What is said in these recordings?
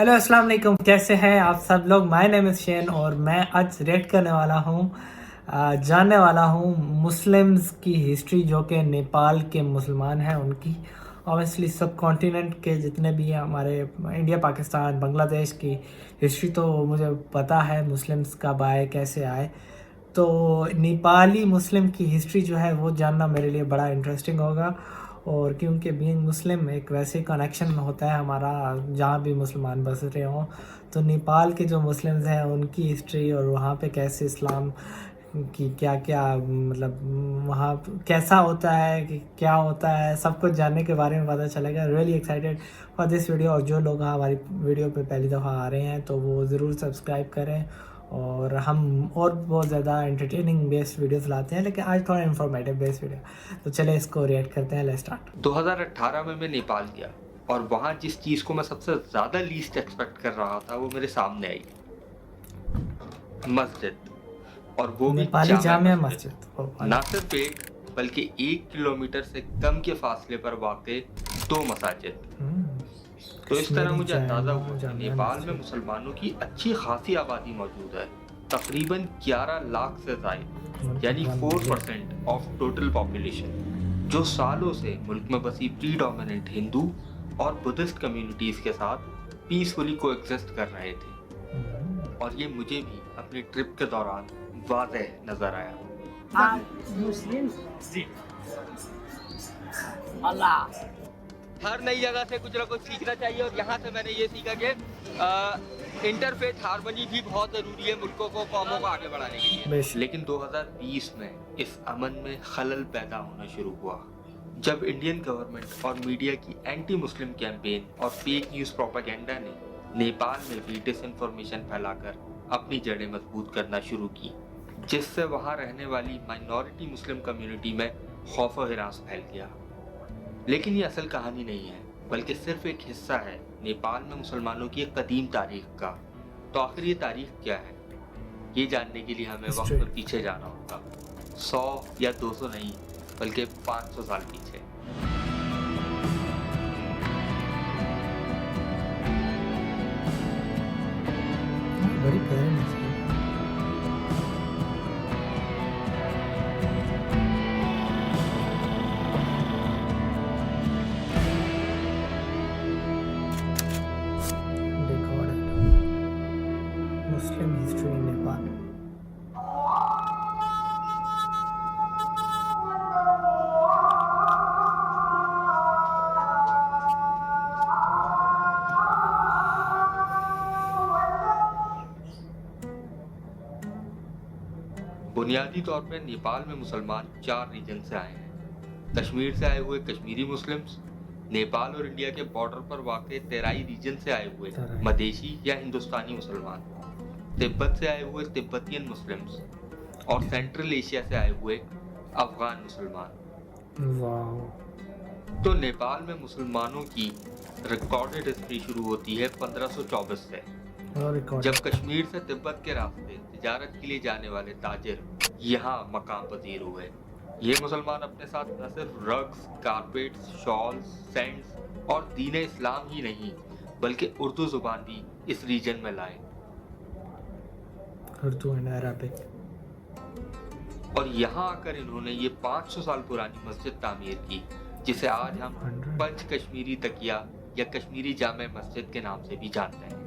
Hello अस्सलाम वालेकुम, कैसे हैं आप सब लोग। माय नेम इज़ शेन और मैं आज रिएक्ट करने वाला हूँ, जानने वाला हूँ मुस्लिम्स की हिस्ट्री, जो कि नेपाल के मुसलमान हैं उनकी। ऑब्वियसली सब कॉन्टिनेंट के जितने भी हैं, हमारे इंडिया, पाकिस्तान, बांग्लादेश की हिस्ट्री तो मुझे पता है, मुस्लिम्स कब आए, कैसे आए। तो नेपाली मुस्लिम की हिस्ट्री जो है वो जानना मेरे लिए बड़ा इंटरेस्टिंग होगा। और क्योंकि बीइंग मुस्लिम एक वैसे कनेक्शन होता है हमारा, जहाँ भी मुसलमान बस रहे हों, तो नेपाल के जो मुस्लिम्स हैं उनकी हिस्ट्री और वहाँ पे कैसे इस्लाम की क्या क्या मतलब वहाँ कैसा होता है, कि क्या होता है, सब कुछ जानने के बारे में पता चलेगा। Really excited for this video. और जो लोग हमारी वीडियो पे पहली दफ़ा आ रहे हैं तो वो ज़रूर सब्सक्राइब करें। और हम और बहुत ज़्यादा एंटरटेनिंग बेस्ड वीडियोस लाते हैं, लेकिन आज थोड़ा इन्फॉर्मेटिव बेस्ड वीडियो। तो चले इसको रिएक्ट करते हैं। Let's start. 2018 में मैं नेपाल गया और वहाँ जिस चीज़ को मैं सबसे ज़्यादा लीस्ट एक्सपेक्ट कर रहा था वो मेरे सामने आई। मस्जिद, और वो भी नेपाली जामा जामिया मस्जिद। मस्जिद। ना सिर्फ एक बल्कि 1 किलोमीटर से कम के फासले पर वाक़ 2 मसाजिद। तो इस तरह कश्मीरी मुझे अंदाज़ा हुआ कि जामिया नेपाल में मस्जिद। मुसलमानों की अच्छी खासी आबादी मौजूद है, तकरीबन 11 लाख से ज़ायद, यानी 4% ऑफ टोटल पॉपुलेशन, जो सालों से मुल्क में बसी प्रीडोमिनेंट हिंदू और बुद्धिस्ट कम्युनिटीज़ के साथ पीसफुली कोएग्जिस्ट कर रहे थे। और ये मुझे भी अपनी ट्रिप के दौरान वाज़ेह नज़र आया। मुस्लिम अल्लाह हर नई जगह से कुछ ना कुछ सीखना चाहिए, और यहाँ से मैंने ये सीखा कि इंटरफेथ हार्मनी भी बहुत ज़रूरी है मुल्कों को, कौमों को आगे बढ़ाने के लिए। लेकिन 2020 में इस अमन में खलल पैदा होना शुरू हुआ, जब इंडियन गवर्नमेंट और मीडिया की एंटी मुस्लिम कैंपेन और फेक न्यूज़ प्रोपेगेंडा ने नेपाल में भी डिसइंफॉर्मेशन फैलाकर अपनी जड़ें मजबूत करना शुरू की, जिससे वहाँ रहने वाली माइनॉरिटी मुस्लिम कम्युनिटी में खौफ व हिरास फैल गया। लेकिन ये असल कहानी नहीं है, बल्कि सिर्फ एक हिस्सा है नेपाल में मुसलमानों की एक कदीम तारीख का। तो आखिर ये तारीख क्या है, ये जानने के लिए हमें वक्त में पीछे जाना होगा, 100 या 200 नहीं, बल्कि 500 साल पीछे। बड़ी प्यारी मस्जिद। Muslim history in Nepal. बुनियादी तौर पर नेपाल में मुसलमान 4 रीजन से आए हैं। कश्मीर से आए हुए कश्मीरी मुस्लिम्स, नेपाल और इंडिया के बॉर्डर पर वाक़ तेराई रीजन से आए हुए मदेशी या हिंदुस्तानी मुसलमान, तिब्बत से आए हुए तिब्बतियन मुस्लिम्स, और सेंट्रल एशिया से आए हुए अफगान मुसलमान। तो नेपाल में मुसलमानों की रिकॉर्डेड हिस्ट्री शुरू होती है 1524 से, जब कश्मीर से तिब्बत के रास्ते तिजारत के लिए जाने वाले ताजिर यहाँ मकाम पजीर हुए। ये मुसलमान अपने साथ न सिर्फ रग्स, कारपेट्स, शॉल्स, सेंट्स और दीन इस्लाम ही नहीं, बल्कि उर्दू जुबान भी इस रीजन में लाए। Urdu and Arabic. और यहाँ आकर इन्होंने ये 500 साल पुरानी मस्जिद तामीर की, जिसे आज हम पंच कश्मीरी तकिया या कश्मीरी जामे मस्जिद के नाम से भी जानते हैं।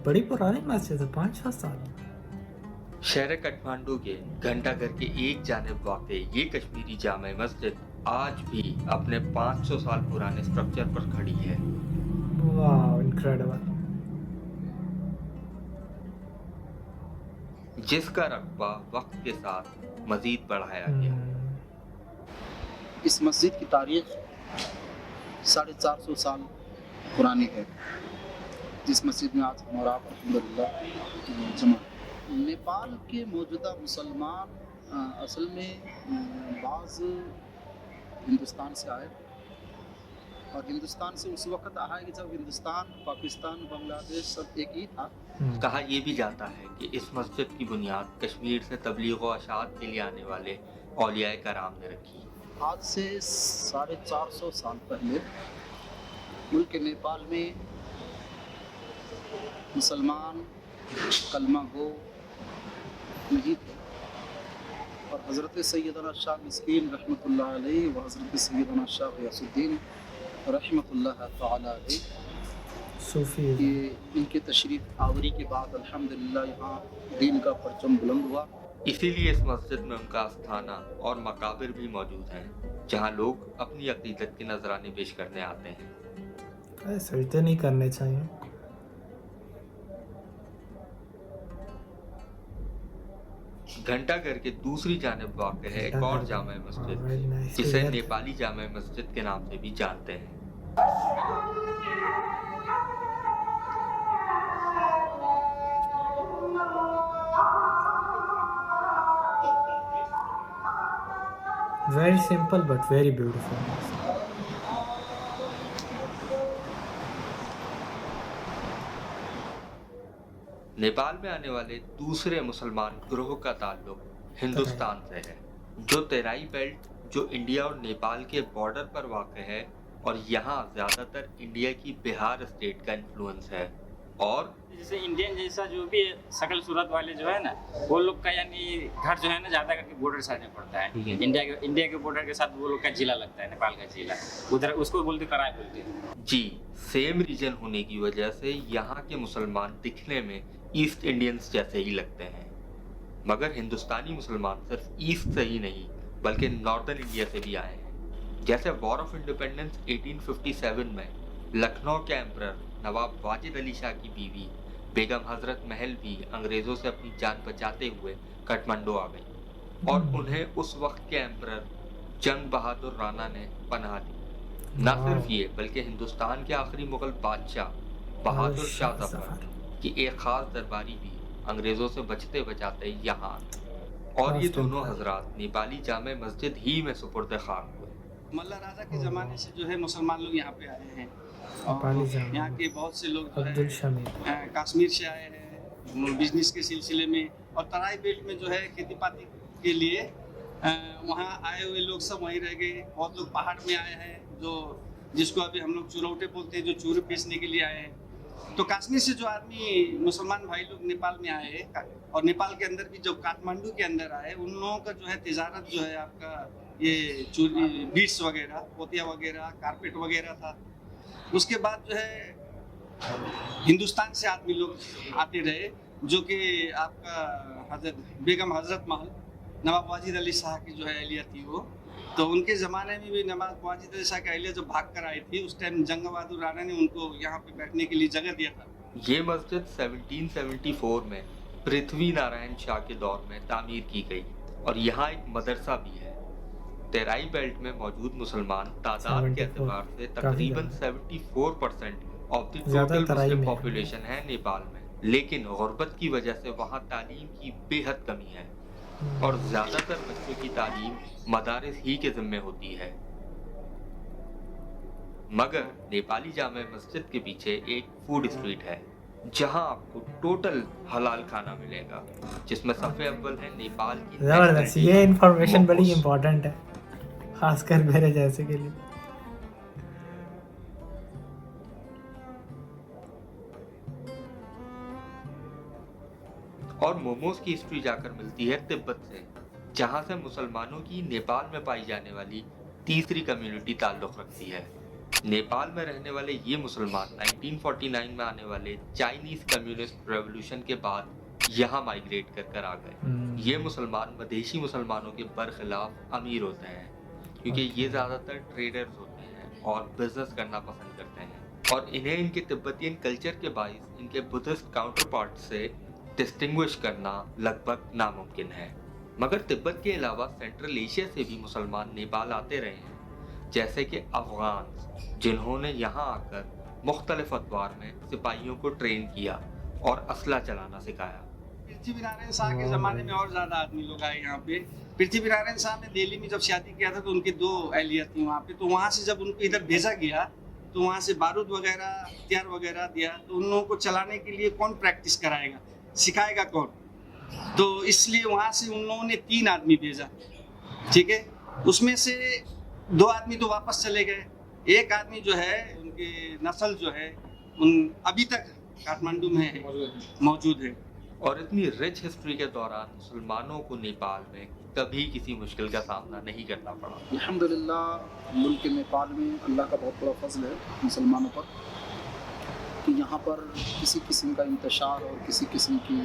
बड़ी पुरानी मस्जिद है, 500 साल। शहर काठमांडू के घंटाघर के एक जानिब वाक़ ये कश्मीरी जामे मस्जिद आज भी अपने 500 साल पुराने स्ट्रक्चर पर खड़ी है। वाह, इनक्रेडिबल। जिसका रकबा वक्त के साथ मजीद बढ़ाया गया। इस मस्जिद की तारीख 450 साल पुरानी है, जिस मस्जिद में आज हम और आप अल्हम्दुलिल्लाह जमा। नेपाल के मौजूदा मुसलमान असल में बाज़ हिंदुस्तान से आए, और हिंदुस्तान से उस वक्त आया कि जब हिंदुस्तान, पाकिस्तान, बांग्लादेश सब एक ही था। कहा यह भी जाता है कि इस मस्जिद की बुनियाद कश्मीर से तबलीग व अशात के लिए आने वाले औलियाए कराम ने रखी। आज से 450 साल पहले मुल्क नेपाल में मुसलमान कलमा गो नहीं थे, और हज़रत सैयदना शाह मिस्कीन रहमतुल्लाह अलैहि व हज़रत सैयदना शाह ग़ियासुद्दीन रहमतुल्लाह तआला अलैहि, सूफी ये इनके तशरीफ़ आवरी के बाद अल्हम्दुलिल्लाह यहाँ दीन का परचम बुलंद हुआ। इसीलिए इस मस्जिद में उनका आस्थाना और मकाबिर भी मौजूद हैं, जहां लोग अपनी अकीदत के नजराने पेश करने आते हैं। सजदे नहीं करने चाहिए। घंटाघर के दूसरी जानिब वाक़ है एक और जामा मस्जिद, जिसे नेपाली जामा मस्जिद के नाम से भी जानते हैं। Very simple but very beautiful. Nepal में आने वाले दूसरे मुसलमान ग्रोह का ताल्लुक हिंदुस्तान से है, जो तेराई बेल्ट जो इंडिया और नेपाल के बॉर्डर पर वाक़ है, और यहाँ ज़्यादातर इंडिया की बिहार स्टेट का इन्फ्लुएंस है। और जैसे इंडियन जैसा जो भी शकल सूरत वाले जो है ना, वो लोग का यानी घर जो है ना ज़्यादा करके बॉर्डर साइड में पड़ता है। इंडिया के बॉर्डर के साथ वो लोग का जिला लगता है, नेपाल का जिला, उधर उसको बोलते तराई बोलते हैं। जी, सेम रीजन होने की वजह से यहाँ के मुसलमान दिखने में ईस्ट इंडियंस जैसे ही लगते हैं, मगर हिंदुस्तानी मुसलमान सिर्फ ईस्ट से ही नहीं बल्कि नॉर्दर्न इंडिया से भी आए हैं। जैसे वॉर ऑफ इंडिपेंडेंस 1857 में लखनऊ के एम्परर नवाब वाजिद अली शाह की बीवी बेगम हजरत महल भी अंग्रेजों से अपनी जान बचाते हुए काठमांडू आ गई, और उन्हें उस वक्त के एम्परर जंग बहादुर राणा ने पनाह दी। न सिर्फ ये बल्कि हिंदुस्तान के आखिरी मुगल बादशाह बहादुर शाह जफर की एक खास दरबारी भी अंग्रेजों से बचते बचाते यहाँ, और ये दोनों हजरात नेपाली जामे मस्जिद ही में सुपुर्द खाक हुए। मल्ला राजा के ज़माने से जो है मुसलमान लोग यहाँ पे आए हैं, और यहाँ के बहुत से लोग जो है कश्मीर से आए हैं बिजनेस के सिलसिले में, और तराई बेल्ट में जो है खेती पाती के लिए वहाँ आए हुए लोग सब वहीं रह गए। बहुत लोग पहाड़ में आए हैं, जो जिसको अभी हम लोग चुरौटे बोलते हैं, जो चूरे बेचने के लिए आए हैं। तो कश्मीर से जो आदमी मुसलमान भाई लोग नेपाल में आए हैं, और नेपाल के अंदर भी जो काठमांडू के अंदर आए, उन लोगों का जो है तिजारत जो है आपका ये चूड़ी बीट्स वगैरह, पोतिया वगैरह, कारपेट वगैरह था। उसके बाद जो है हिंदुस्तान से आदमी लोग आते रहे, जो कि आपका बेगम हजरत महल नवाब वाजिद अली शाह की जो है अहलिया थी वो, तो उनके ज़माने में भी नवाब वाजिद अली शाह की अहलिया जो भाग कर आई थी, उस टाइम जंग बहादुर राणा ने उनको यहाँ पे बैठने के लिए जगह दिया था। ये मस्जिद 1774 में पृथ्वी नारायण शाह के दौर में तामीर की गई, और यहाँ एक मदरसा भी है। तेराई बेल्ट में मौजूद मुसलमान तादाद के एतबार से तकरीबन 74% of the total Muslim population है नेपाल में, लेकिन गुर्बत की वजह से वहाँ तालीम की बेहद कमी है, और ज़्यादातर बच्चों की तालीम मदारिस ही के ज़िम्मे होती है। मगर नेपाली जामे मस्जिद के पीछे एक फूड स्ट्रीट है, जहां आपको टोटल हलाल खाना मिलेगा, जिसमें सबसे अव्वल है नेपाल की। जबरदस्त, ये इंफॉर्मेशन बड़ी इंपॉर्टेंट है, खासकर मेरे जैसे के लिए। और मोमोज की हिस्ट्री जाकर मिलती है तिब्बत से, जहां से मुसलमानों की नेपाल में पाई जाने वाली तीसरी कम्युनिटी ताल्लुक रखती है। नेपाल में रहने वाले ये मुसलमान 1949 में आने वाले चाइनीज कम्युनिस्ट रेवोल्यूशन के बाद यहाँ माइग्रेट कर आ गए। ये मुसलमान मधेशी मुसलमानों के बरखिलाफ अमीर होते हैं, क्योंकि ये ज़्यादातर ट्रेडर्स होते हैं और बिजनेस करना पसंद करते हैं, और इन्हें इनके तिब्बतियन कल्चर के बाइस इनके बुद्धिस्ट काउंटर पार्ट से डिस्टिंग्विश करना लगभग नामुमकिन है। मगर तिब्बत के अलावा सेंट्रल एशिया से भी मुसलमान नेपाल आते रहे हैं, जैसे कि अफगान, जिन्होंने यहाँ आकर मुख्तलिफ अदवार में सिपाहियों को ट्रेन किया और असला चलाना सिखाया। पृथ्वीनारायण शाह के ज़माने में और ज़्यादा आदमी लोग आए यहाँ पे। पृथ्वीनारायण शाह ने दिल्ली में जब शादी किया था, तो उनकी 2 अहलिया थी वहाँ पे, तो वहाँ से जब उनको इधर भेजा गया, तो वहाँ से बारूद वगैरह, हथियार वगैरह दिया, तो उन लोगों को चलाने के लिए कौन प्रैक्टिस कराएगा, सिखाएगा कौन? तो इसलिए वहाँ से उन लोगों ने 3 आदमी भेजा, ठीक है। उसमें से 2 आदमी तो वापस चले गए, एक आदमी जो है उनकी नस्ल जो है उन अभी तक काठमांडू में मौजूद है। और इतनी रिच हिस्ट्री के दौरान मुसलमानों को नेपाल में कभी किसी मुश्किल का सामना नहीं करना पड़ा। अल्हम्दुलिल्लाह मुल्क नेपाल में अल्लाह का बहुत बड़ा फजल है मुसलमानों पर कि यहाँ पर किसी किस्म का इंतशार और किसी किस्म की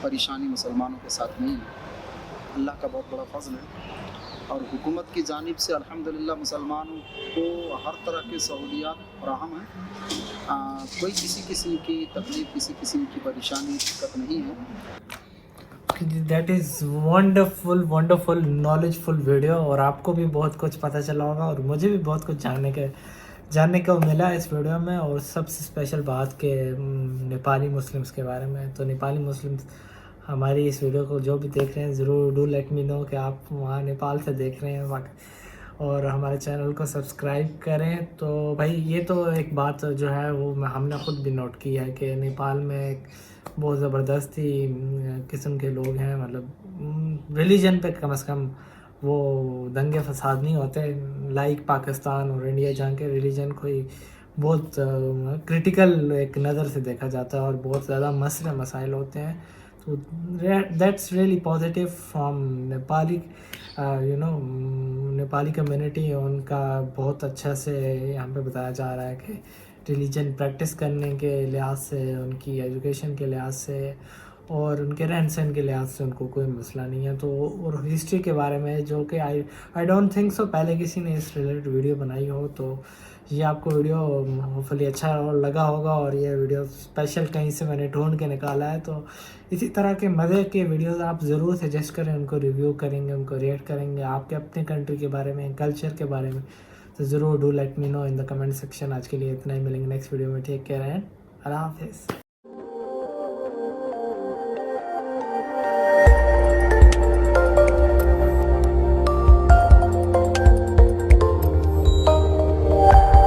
परेशानी मुसलमानों के साथ नहीं है। अल्लाह का बहुत बड़ा फजल है और हुकूमत की जानिब से अल्हम्दुलिल्लाह मुसलमानों को हर तरह की सहूलियात फराहम है। कोई किसी किस्म की तकलीफ, किसी किस्म की परेशानी, दिक्कत नहीं है। That is wonderful knowledgeful video और आपको भी बहुत कुछ पता चला होगा और मुझे भी बहुत कुछ जानने को मिला इस वीडियो में। और सबसे स्पेशल बात के नेपाली मुस्लिम्स के बारे में, तो नेपाली मुस्लिम्स हमारी इस वीडियो को जो भी देख रहे हैं ज़रूर डू लेट मी नो कि आप वहाँ नेपाल से देख रहे हैं और हमारे चैनल को सब्सक्राइब करें। तो भाई ये तो एक बात जो है वो हमने ख़ुद भी नोट की है कि नेपाल में एक बहुत ज़बरदस्ती किस्म के लोग हैं, मतलब रिलीजन पे कम से कम वो दंगे फसाद नहीं होते लाइक पाकिस्तान और इंडिया, जहाँ के रिलीजन को ही बहुत क्रिटिकल एक नज़र से देखा जाता है और बहुत ज़्यादा मसले मसाइल होते हैं। तो that's really positive from Nepali Nepali community. उनका बहुत अच्छा से यहाँ पे बताया जा रहा है कि रिलीजन प्रैक्टिस करने के लिहाज से, उनकी एजुकेशन के लिहाज से और उनके रहन सहन के लिहाज से उनको कोई मसला नहीं है। तो और हिस्ट्री के बारे में जो कि आई डोंट थिंक सो पहले किसी ने इस रिलेटेड वीडियो बनाई हो। तो ये आपको वीडियो होपफुली अच्छा लगा होगा और ये वीडियो स्पेशल कहीं से मैंने ढूंढ के निकाला है। तो इसी तरह के मज़े के वीडियोस आप ज़रूर सजेस्ट करें, उनको रिव्यू करेंगे, उनको रेट करेंगे आपके अपने कंट्री के बारे में, कल्चर के बारे में। तो ज़रूर do let me know in the comment section. आज के लिए इतना ही, मिलेंगे नेक्स्ट वीडियो में। टेक केयर एंड अल्लाह हाफिज़।